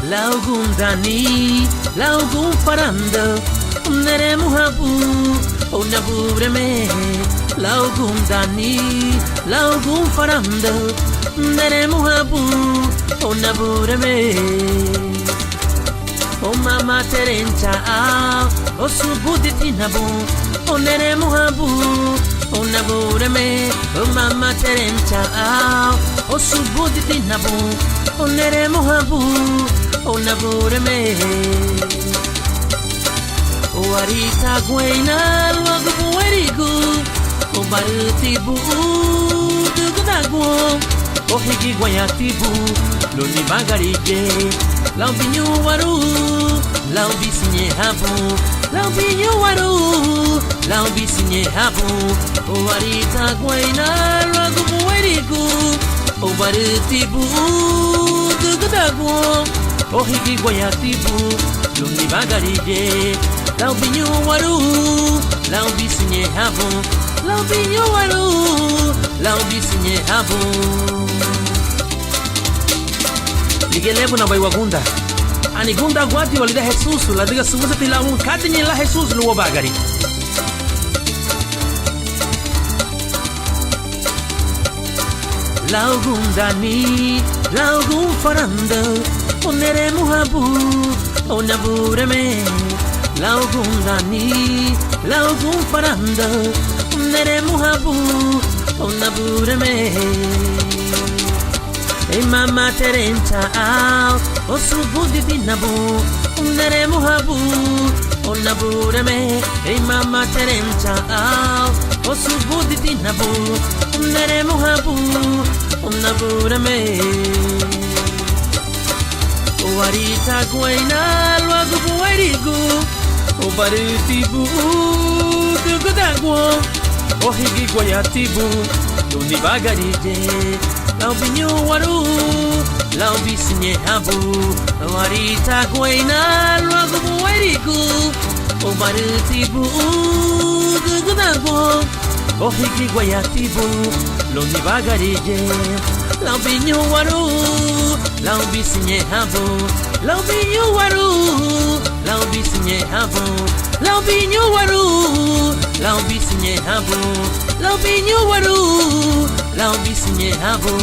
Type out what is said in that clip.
Laugum Dani, laugum faranda, nere muhabu, onabu breme. Laugum Dani, laugum faranda, nere muhabu, onabu breme. O mama terencha, o subudi tinabu, onere muhabu, onabu breme. O mama terencha, o subudi tinabu, onere muhabu. Onabureme O arita guaina logo buerigu O barutibu dugudagwo O higi guayatibu Luni bagarije Laubinho waru Laubisinye habu Laubinho waru Laubisinye habu O arita guaina logo buerigu O barutibu dugudagwo O higi guayatibu, luni bagarije. Laubinho waru, laubisinye habu. Laubinho waru, laubisinye habu. Ligelebu na bai wagunda. Ani gunda guati walida Jesus, la diga sumusa tila un katinye la Jesus luwa bagari. Laugum Dani, laugum faranda. Onere muhabu, onabureme. Laugum Dani, laugum faranda. Onere muhabu, onabureme. Ei mama terencha, o subudi dinabu. Onere muhabu, onabureme. Ei mama terencha, o subudi dinabu. Onere muhabu, onabureme. O arita guaina logo buerigu O barutibu dugudagwo O higi guayatibu Luni bagarije Laubinho waru Laubisinye habu O arita guaina logo buerigu O barutibu dugudagwo O higi guayatibu Luni bagarije Laubinho waru Laubisinye habu Laubinho waru Laubisinye habu Laubinho waru Laubisinye habu Laubinho waru Laubisinye habu